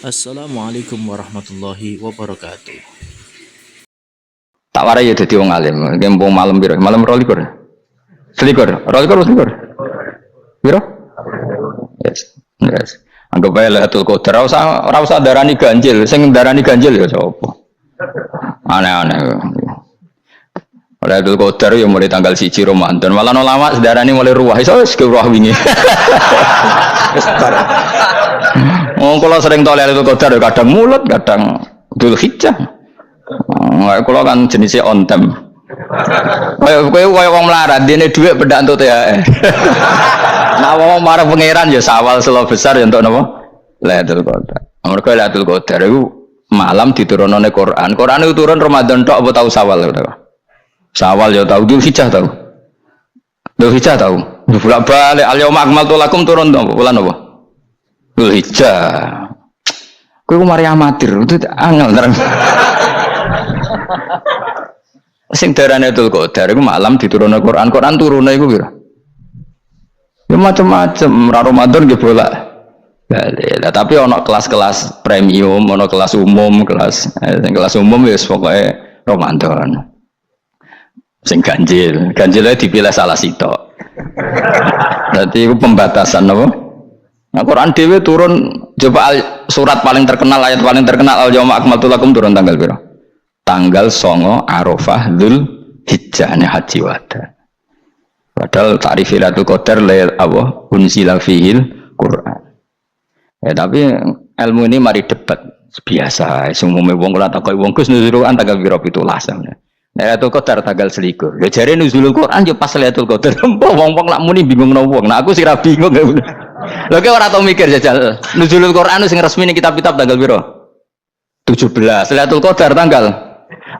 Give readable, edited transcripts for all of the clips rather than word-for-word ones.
Assalamualaikum warahmatullahi wabarakatuh. Tak warai ya dadi wong alim. Gembong malam piro? Malam 22. Selikur. 22 selikur. Piro? Yes. Yes. Anggap bae Lailatul Qadar ora usah darani ganjil. Sing darani ganjil ya sapa? Aneh-aneh. Lailatul Qadar ya mulai tanggal 1 Ramadan. Malah ulama sedarani mulai ruwah. Iso wis ke ruwah wingi. Wong kula sering tol Lailatul Qadar kadang mulut, kadang Dzulhijjah. Kalau kan jenisnya on time. Kayak wong melarat, dia ini duit pedak untuk THR. Nah, wong marah pangeran ya sawal selo besar ya untuk nopo. Lailatul Qadar. Mereka Lailatul Qadar itu malam diturunane Quran. Quran itu turun Ramadan tok apa tahu sawal gitu. Sawal ya tahu, Dzulhijjah tahu. Dzulhijjah tahu. Bolak-balik al-yauma akmaltu lakum turun to bulan apa? Dzulhijjah. Kowe mari amatir, itu angel terang. Sing darane Lailatul Qadar iku malam diturunne Quran. Quran turune iku piro? Ya macam-macam, Ramadan nggih bolak. Lah tapi ana kelas-kelas premium, ana kelas umum, kelas umum wis pokoke Ramadan. Sing ganjil, ganjilnya dipilih salah sitok. Berarti itu pembatasan apa? Nah, Quran dhewe turun coba surat paling terkenal, ayat paling terkenal al-yauma akmaltu lakum turun tanggal piro? Tanggal 9 Arafah Dzulhijjah haji wada. Padahal ta'rif Lailatul Qadar apa unzila fihil Quran. Ya tapi ilmu ini mari debat biasa. Semua wong kula takoki wong Gus nuzul Quran tanggal piro 17. Lailatul Qadar tanggal 21. Ya jare nuzul Quran yo pas Lailatul Qadar. Wong-wong lak muni bingung nang wong. Nah aku sira bingung. Lha kok ora tau mikir jajal. Nuzul Quran sing resmi ning kitab-kitab tanggal piro? 17. Lailatul Qadar tanggal.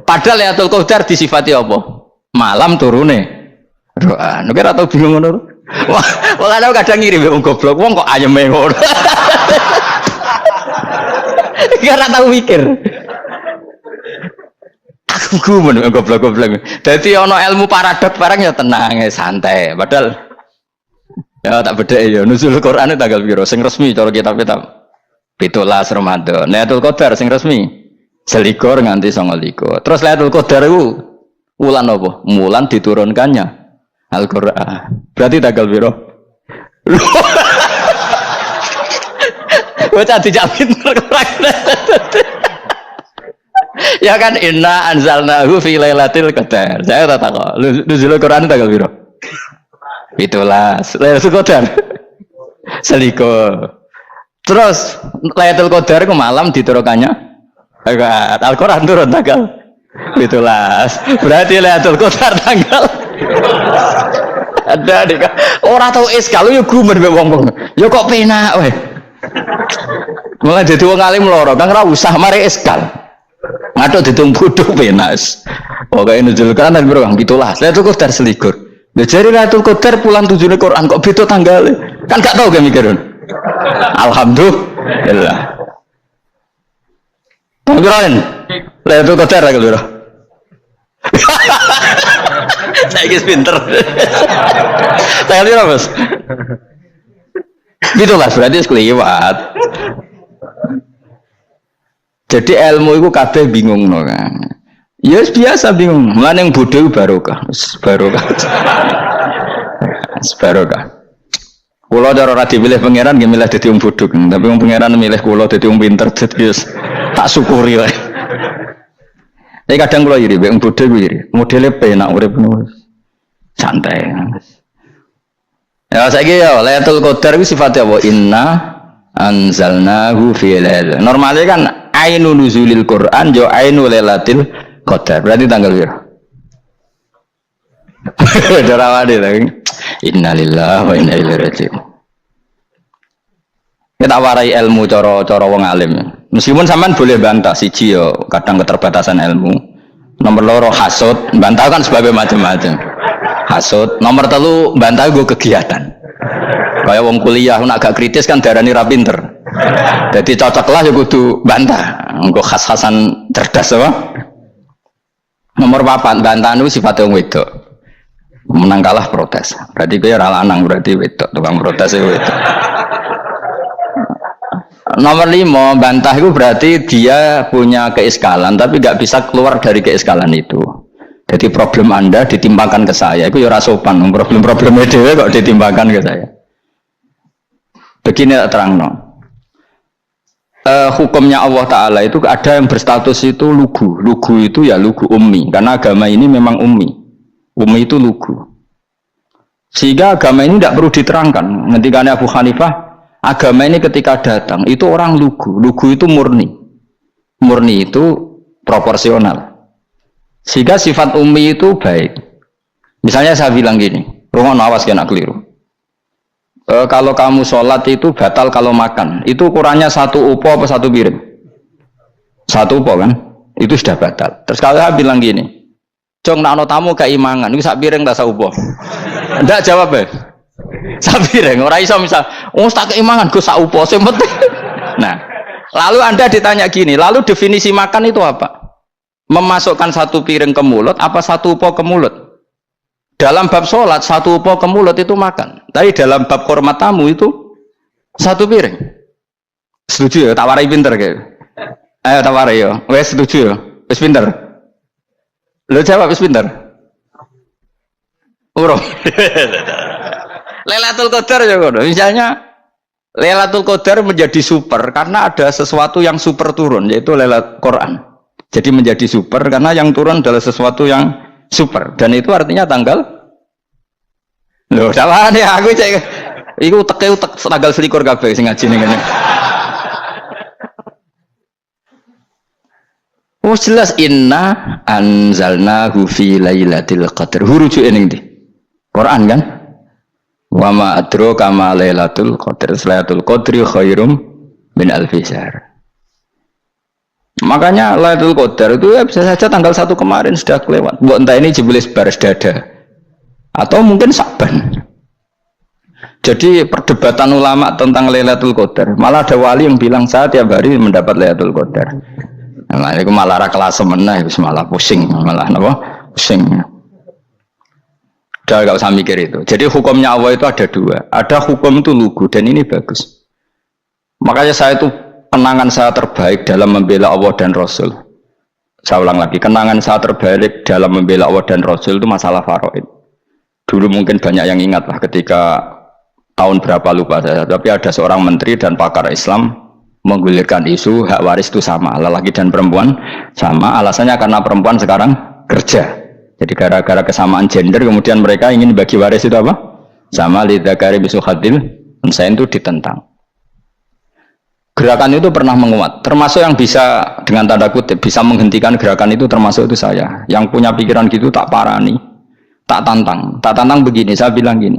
Padahal Lailatul Qadar disifati apa? Malam turune. Doa. Nek ora tau bingung ngono. Wong ana kadang ngirim wong goblok, wong kok ayeme ngono. Ora tau mikir. Aku gumun goblok-goblok. Dadi ana ilmu paradok barang ya tenang, ya santai. Padahal ya tak bedhek ya nuzul Quran tanggal piro sing resmi cara kitab-kitab. 17 Ramadan. Lailatul Qadar sing resmi 21 nganti 29. Terus Lailatul Qadar itu wulan apa? Wulan diturunkannya Al-Qur'an. Berarti tanggal piro? Bocah dijak pinter kurang. Ya kan inna anzalnahu fi lailatul qadar. Saya tak tahu. Nuzul Quran tanggal piro? 17. Lailatul Qadar. Seliko. Terus Lailatul Qadar itu malam diturunkannya Al-Quran turun tanggal 17. Berarti Lailatul Qadar tanggal ada dik. Ora tau iskal yo gumen mbek wong-wong. Yo kok penak weh. Mulai dadi wong alim loro, Kang ora usah mari iskal. Ngathuk ditung bodho penak. Pokoke nuzul kan piro Kang 17. Lailatul Qadar selikur. Lha jare Lailatul Qadar pulang tujune Quran kok beda tanggale. Kan gak tau ge mikir. Alhamdulillah. Panggilan, Lailatul Qadar lagi lho. Saya kis pinter. Saya lihat Mas. Gitulah berarti sekeliwat. Jadi ilmu itu kabeh bingung no kan. Ya biasa bingung. Mulane yang bodoh barokah. Barokah. Barokah. Kulo cara ora dipilih pangeran nggih milih dadi wong bodoh, tapi wong pangeran milih kulo dadi wong pinter dadi tak syukuri wae. Tapi kadang kulo iri, wong bodoh kuwi iri. Modele penak urip santai. Ya saiki ya Lailatul Qadar iki sifatnya apa? Inna anzalnahu fi lailatul. Normalnya kan ainun nuzulil Quran yo ainul lailatul qadar. Berarti tanggal piro? Darawade lagi. Innalillahi wa inna ilaihi raji'un. Kita warai ilmu cara wong alim. Meskipun sampean boleh bantah siji yo kadang keterbatasan ilmu. Nomor loro hasud, bantah kan sebagai macam-macam. Hasud, nomor telu bantah gue kegiatan. Kayak wong kuliah nak agak kritis kan darani ra pinter. Jadi cocok lah ya kudu bantah. Engko khas-khasan cerdas apa? Nomor 4 bantahan itu sifatnya wong wedok. Menang kalah protes. Berarti kowe ora lanang berarti wedok, tukang protes itu wedok. Nomor 5, bantah itu berarti dia punya keiskalan tapi nggak bisa keluar dari keiskalan itu. Jadi problem Anda ditimbangkan ke saya, itu ya ora sopan. Problem-problemnya dewe kok ditimbangkan ke saya. Begini terang no. Hukumnya Allah Ta'ala itu ada yang berstatus itu lugu. Lugu itu ya lugu ummi. Karena agama ini memang ummi. Ummi itu lugu. Sehingga agama ini tidak perlu diterangkan. Ketika Abu Hanifah, agama ini ketika datang, itu orang lugu. Lugu itu murni. Murni itu proporsional. Sehingga sifat ummi itu baik. Misalnya saya bilang gini, rumah awas kena keliru. Kalau kamu sholat itu batal kalau makan. Itu ukurannya 1 upo apa 1 piring? 1 upo kan? Itu sudah batal. Terus kalau saya bilang gini, Jong nak tamu keimangan, itu 1 piring tak 1 upo. Enggak jawab ya? 1 piring. Orang iso misal, tak keimangan, gue 1 upo. Nah, lalu Anda ditanya gini, lalu definisi makan itu apa? Memasukkan 1 piring ke mulut apa 1 upo ke mulut? Dalam bab sholat 1 upo ke mulut itu makan, tapi dalam bab hormat tamu itu 1 piring. Setuju ya? Tawari pinter kayak. Ayo tawari ya. Wes setuju ya? Wes pinter. Lo jawab wes pinter. Urung. Lailatul Qadar ya kono. Misalnya Lailatul Qadar menjadi super karena ada sesuatu yang super turun, yaitu Lailatul Quran. Jadi menjadi super karena yang turun adalah sesuatu yang super, dan itu artinya tanggal. Loh, salah nih aku cek. Iku utek tanggal 21 kabeh sing ngaji ning ngene. Oh jelas inna anzalnahu fi lailatul qadar. Hurujuk ning ndi? Quran kan? Wa ma adraka ma lailatul qadar. Lailatul qadri khairum min alfi syahr. Makanya Lailatul Qadar itu ya bisa saja tanggal 1 kemarin sudah kelewat. Buat entah ini jebulis baris dada atau mungkin Sa'ban. Jadi perdebatan ulama tentang Lailatul Qadar, malah ada wali yang bilang saya tiap hari mendapat Lailatul Qadar. Nah, itu malah ra kelas meneh, malah pusing, malah napa? Pusing. Udah enggak usah mikir itu. Jadi hukumnya Allah itu ada 2. Ada hukum itu lugu dan ini bagus. Makanya saya itu kenangan saya terbaik dalam membela Allah dan Rasul. Saya ulang lagi, kenangan saya terbaik dalam membela Allah dan Rasul itu masalah faraid. Dulu mungkin banyak yang ingat lah ketika tahun berapa lupa saya, tapi ada seorang menteri dan pakar Islam menggulirkan isu hak waris itu sama, lelaki dan perempuan sama. Alasannya karena perempuan sekarang kerja. Jadi gara-gara kesamaan gender kemudian mereka ingin bagi waris itu apa? Sama lidzakari bisu hadil, saya itu ditentang. Gerakan itu pernah menguat, termasuk yang bisa dengan tanda kutip bisa menghentikan gerakan itu termasuk itu saya. Yang punya pikiran gitu tak parani, tak tantang begini. Saya bilang gini,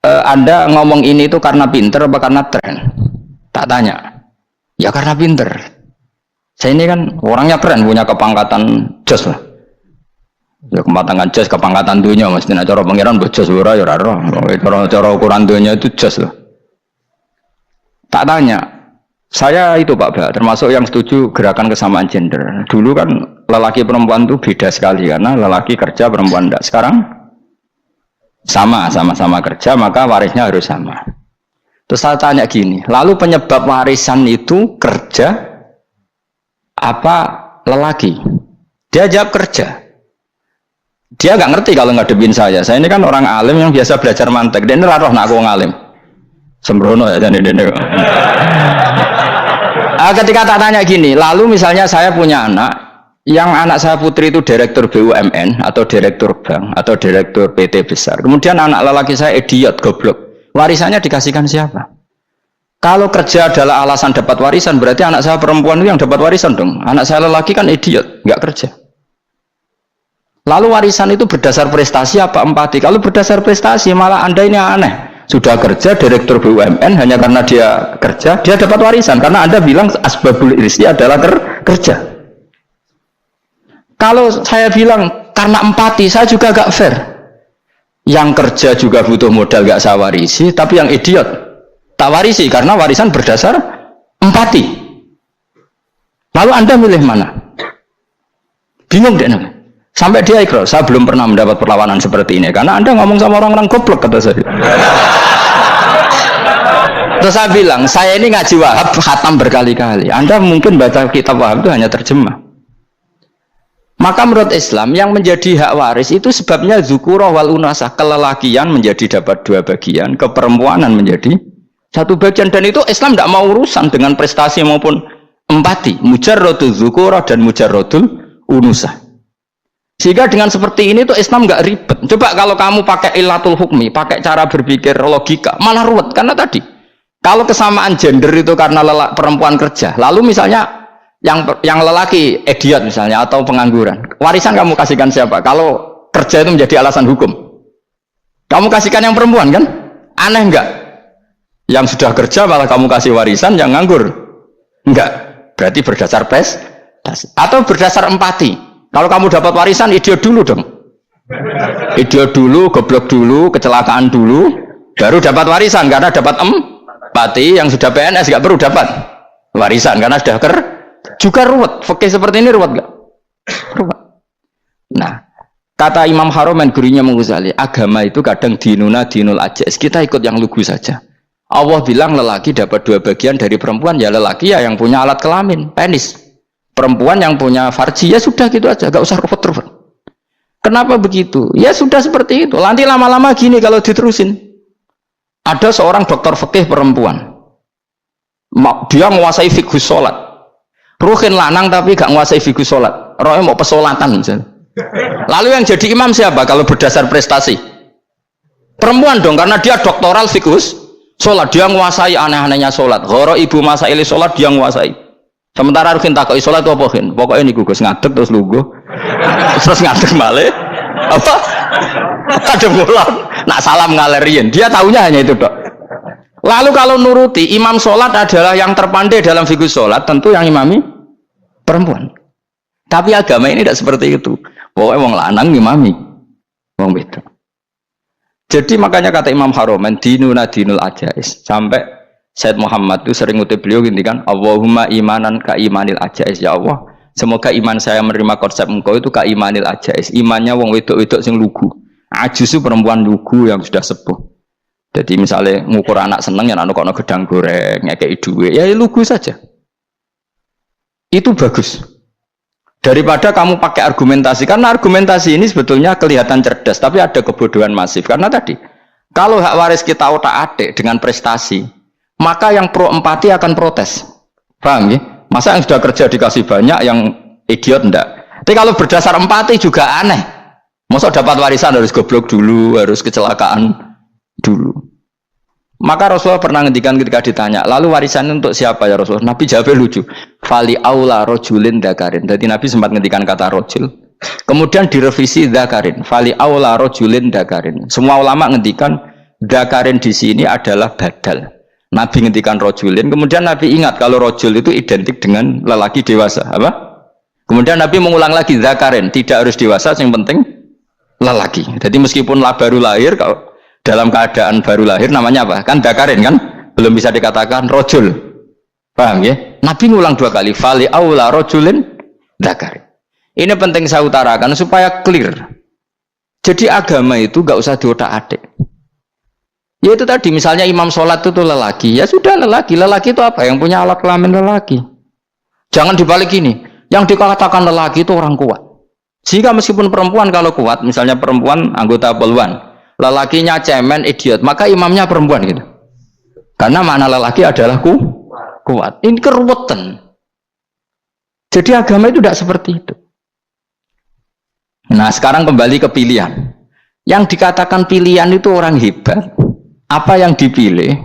Anda ngomong ini itu karena pinter apa karena tren? Tak tanya, ya karena pinter. Saya ini kan orangnya keren, punya kepangkatan jos lah. Ya kepangkatan jos, kepangkatan dunia, mestinya cara pangeran bojos ora ya ora. Cara ukuran dunia itu jos lah. Tak tanya, saya itu Pak Ba, termasuk yang setuju gerakan kesamaan gender. Dulu kan lelaki perempuan itu beda sekali karena lelaki kerja perempuan tidak. Sekarang sama-sama kerja maka warisnya harus sama. Terus saya tanya gini, lalu penyebab warisan itu kerja apa lelaki? Dia jawab kerja. Dia nggak ngerti kalau ngadepin saya. Saya ini kan orang alim yang biasa belajar mantek. Dan ini roh nak aku ngalim. Sembrono ya jadi ini. Ketika tak tanya gini, lalu misalnya saya punya anak, yang anak saya putri itu direktur BUMN atau direktur bank atau direktur PT besar. Kemudian anak lelaki saya idiot, goblok. Warisannya dikasihkan siapa? Kalau kerja adalah alasan dapat warisan, berarti anak saya perempuan itu yang dapat warisan dong. Anak saya lelaki kan idiot, nggak kerja. Lalu warisan itu berdasar prestasi apa empati? Kalau berdasar prestasi malah Anda ini aneh. Sudah kerja direktur BUMN hanya karena dia kerja, dia dapat warisan karena Anda bilang asbabul irsi adalah kerja. Kalau saya bilang karena empati, saya juga gak fair. Yang kerja juga butuh modal gak saya warisi, tapi yang idiot tak warisi karena warisan berdasar empati. Lalu Anda milih mana? Bingung deh. Sampai dia ikrar, saya belum pernah mendapat perlawanan seperti ini karena Anda ngomong sama orang-orang goblok kata saya. Terus saya bilang, saya ini ngaji Wahab khatam berkali-kali. Anda mungkin baca kitab Wahab itu hanya terjemah. Maka menurut Islam yang menjadi hak waris itu sebabnya zukurah wal unasah, kelelakian menjadi dapat 2 bagian, keperempuanan menjadi 1 bagian, dan itu Islam tidak mau urusan dengan prestasi maupun empati, mujarrodul zukurah dan mujarrodul unusah. Sehingga dengan seperti ini tuh Islam nggak ribet. Coba kalau kamu pakai ilatul hukmi, pakai cara berpikir logika, malah ruwet. Karena tadi kalau kesamaan gender itu karena perempuan kerja, lalu misalnya yang lelaki idiot misalnya atau pengangguran, warisan kamu kasihkan siapa? Kalau kerja itu menjadi alasan hukum, kamu kasihkan yang perempuan kan? Aneh enggak? Yang sudah kerja malah kamu kasih warisan, yang nganggur enggak? Berarti berdasar prestasi atau berdasar empati. Kalau kamu dapat warisan, idiot dulu dong, idiot dulu, goblok dulu, kecelakaan dulu, baru dapat warisan karena dapat empati. Yang sudah PNS enggak perlu dapat warisan karena sudah juga ruwet. Fikih seperti ini ruwet gak? Ruwet. Nah, kata Imam Haromen gurunya Ghazali, agama itu kadang dinuna dinul ajais, kita ikut yang lugu saja. Allah bilang lelaki dapat 2 bagian dari perempuan, ya lelaki ya yang punya alat kelamin, penis. Perempuan yang punya farji, ya sudah gitu aja, gak usah ruwet-ruwet. Kenapa begitu? Ya sudah seperti itu. Nanti lama-lama gini kalau diterusin. Ada seorang dokter fikih perempuan, dia menguasai fikih sholat. Ruhin lanang tapi gak nguasai fikih sholat, rohnya mau pesolatan misalnya. Lalu yang jadi imam siapa kalau berdasar prestasi? Perempuan dong, karena dia doktoral fikih sholat, dia nguasai aneh-anehnya sholat. Goro ibu masaili sholat dia nguasai. Sementara Ruhin takoi sholat itu apa Ruhin? Pokoknya ini gugus ngadeg terus lugu, terus ngadeg balik. Apa? Ada bulan, nak salam ngalerian. Dia tahunya hanya itu dok. Lalu kalau nuruti imam sholat adalah yang terpandai dalam fikih sholat, tentu yang imami perempuan. Tapi agama ini tidak seperti itu. Pokoknya wong lanang imami wong wedok. Jadi makanya kata Imam Haromen, dinuna dinul ajais. Sampai Said Muhammad itu sering ngutip beliau gini kan, Allahumma imanan ka imanil ajais. Ya Allah, semoga iman saya menerima konsep engkau itu ka imanil ajais. Imannya wong wedok-wedok sing lugu. Ajus itu perempuan lugu yang sudah sepuh. Jadi misalnya ngukur anak seneng ya anak kono gedang goreng, ngekei duit, ya lugu saja. Itu bagus. Daripada kamu pakai argumentasi, karena argumentasi ini sebetulnya kelihatan cerdas, tapi ada kebodohan masif. Karena tadi, kalau hak waris kita otak-atik dengan prestasi, maka yang pro empati akan protes. Paham ya? Masa yang sudah kerja dikasih banyak, yang idiot enggak? Tapi kalau berdasar empati juga aneh. Masa dapat warisan harus goblok dulu, harus kecelakaan dulu. Maka Rasulullah pernah ngendikan ketika ditanya, lalu warisan untuk siapa ya Rasulullah? Nabi jawabnya lucu, fali aula rojulin dakarin. Jadi Nabi sempat ngendikan kata rojul, kemudian direvisi dakarin, fali aula rojulin dakarin. Semua ulama ngendikan dakarin di sini adalah badal. Nabi ngendikan rojulin, kemudian Nabi ingat kalau rojul itu identik dengan lelaki dewasa, apa? Kemudian Nabi mengulang lagi dakarin, tidak harus dewasa, yang penting lelaki. Jadi meskipun baru lahir, kalau dalam keadaan baru lahir namanya apa? Kan dakarin kan? Belum bisa dikatakan rojul. Paham ya? Nabi ngulang 2 kali. Fali aula rojulin dakarin. Ini penting saya utarakan supaya clear. Jadi agama itu gak usah diotak-atik. Ya itu tadi misalnya imam sholat itu lelaki. Ya sudah lelaki. Lelaki itu apa? Yang punya alat kelamin lelaki. Jangan dibalik ini. Yang dikatakan lelaki itu orang kuat. Sehingga meskipun perempuan kalau kuat, misalnya perempuan anggota poluan, lelakinya cemen, idiot, maka imamnya perempuan gitu. Karena makna lelaki adalah kuat. Ini keruwetan. Jadi agama itu tidak seperti itu. Nah sekarang kembali ke pilihan. Yang dikatakan pilihan itu orang hebat. Apa yang dipilih?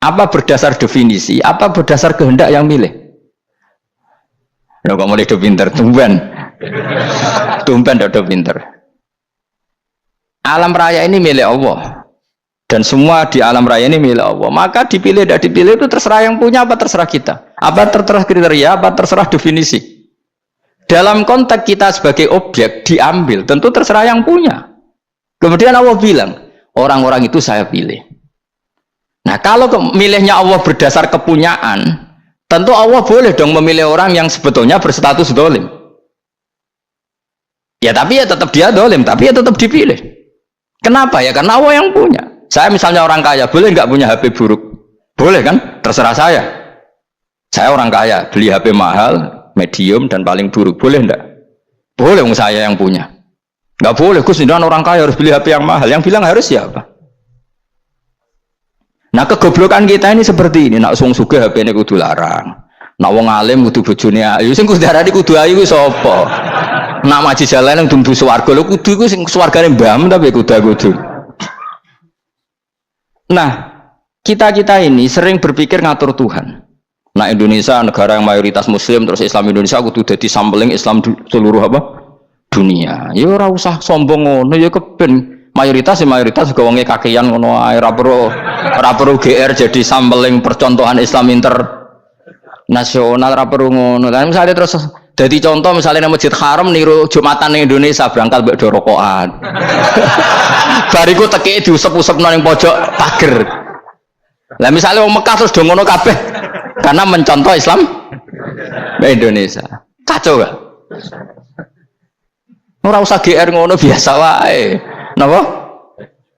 Apa berdasar definisi? Apa berdasar kehendak yang milih? Ya kok mulai do pinter, tumben do pinter. Alam raya ini milik Allah dan semua di alam raya ini milik Allah, maka dipilih dan dipilih itu terserah yang punya apa terserah kita, apa terserah kriteria, apa terserah definisi. Dalam konteks kita sebagai objek diambil, tentu terserah yang punya. Kemudian Allah bilang, orang-orang itu saya pilih. Nah kalau milihnya Allah berdasar kepunyaan, tentu Allah boleh dong memilih orang yang sebetulnya berstatus dolim. Ya tapi ya tetap dia dolim, tapi ya tetap dipilih. Kenapa ya? Karena Allah yang punya. Saya misalnya orang kaya, boleh nggak punya HP buruk? Boleh kan? Terserah saya. Saya orang kaya, beli HP mahal, medium dan paling buruk. Boleh enggak? Boleh, saya yang punya. Enggak boleh, Gus, orang kaya harus beli HP yang mahal. Yang bilang harus siapa? Nah, kegoblokan kita ini seperti ini. Nak wong sugih HP ini kudu larang. Nak wong alim kudu bojone ayu. Sing kudu darani kudu ayu kuwi sapa? Nak maji jalan yang dumbu swarga lho kudu iku sing swargane mbam tapi kudu. Nah, kita ini sering berpikir ngatur Tuhan. Nah, Indonesia negara yang mayoritas muslim terus Islam Indonesia kudu dadi sampling Islam seluruh apa? Dunia. Ya ora usah sombong ngono ya keben mayoritas juga wonge kakean ngono ae ora perlu GR jadi sampling percontohan Islam internasional ora perlu ngono. Lah misale terus dadi contoh misalnya nang Masjid Haram niru Jumatan ning Indonesia berangkat mbek do rokokan. Bariku teki diusep-usep nang pojok pager. Lah misalnya wong Mekah terus do ngono kabeh karena mencontoh Islam Indonesia. Kacau gak? Ora usah GR ngono biasa wae. Napa?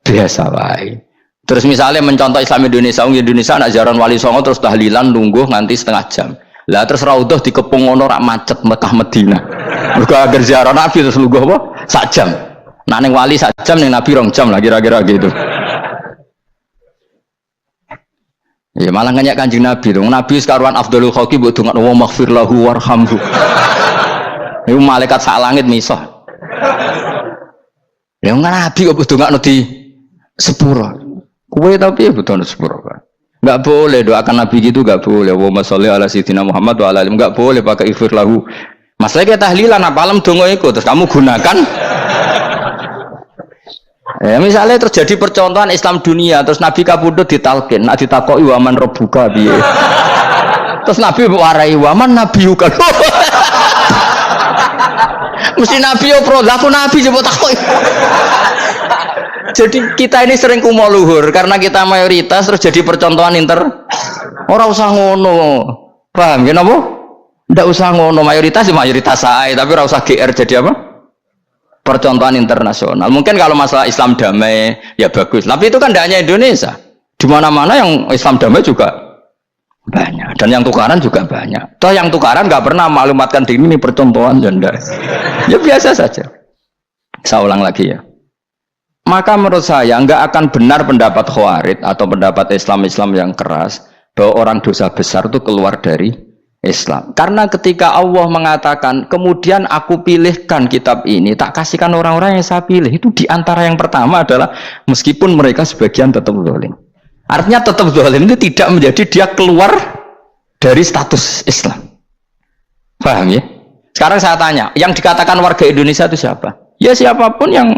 Biasa wae. Terus misalnya mencontoh Islam Indonesia, Indonesia nak jaran Wali Songo terus tahlilan nunggu nganti setengah jam. Lah terus raudhah dikepung ngono rak macet Mekah Madinah. Mergo agar ziarah Nabi terus lungguh apa? Sak jam. Nak ning wali sak jam ning Nabi 2 jam lah kira-kira gitu. Ya malah nganyak Kanjeng Nabi dong. Nabi sekaruan afdhalul khalqi mbok dongakno wa maghfir lahu warhamhu. Iku malaikat sak langit misah. Ya Nabi kok dongakno di sepuro. Kowe tapi ya butuh sepuro kan. Enggak boleh doakan Nabi gitu, enggak boleh. Allahumma sholli ala sayyidina Muhammad wa ala alihi. Enggak boleh pakai ighfir lahu. Masalahnya tahlilan apa alam donga iku terus kamu gunakan. Ya misalnya terjadi percontohan Islam dunia terus Nabi kapundhut ditalkin, nak ditakoki waman rabbuka piye. Terus Nabi warai waman nabiyuka. Mesti Nabi yo pro, lah aku Nabi coba takoki. Jadi kita ini sering kumo luhur karena kita mayoritas terus jadi percontohan ora usah ngono. Paham ya napa? Ndak usah ngono, mayoritas saya, tapi ora usah GR jadi apa? Percontohan internasional. Mungkin kalau masalah Islam damai ya bagus. Tapi itu kan tidak hanya Indonesia. Di mana-mana yang Islam damai juga banyak. Dan yang tukaran juga banyak. Toh yang tukaran nggak pernah maklumatkan diri ini percontohan janda. Ya biasa saja. Saya ulang lagi ya. Maka menurut saya nggak akan benar pendapat Khawarij atau pendapat Islam yang keras bahwa orang dosa besar itu keluar dari Islam. Karena ketika Allah mengatakan kemudian aku pilihkan kitab ini tak kasihkan orang-orang yang saya pilih, itu diantara yang pertama adalah meskipun mereka sebagian tetap zalim. Artinya tetap zalim itu tidak menjadi dia keluar dari status Islam. Paham ya? Sekarang saya tanya, yang dikatakan warga Indonesia itu siapa? Ya siapapun yang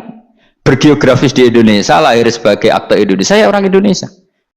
bergeografis di Indonesia, lahir sebagai aktor Indonesia, ya orang Indonesia.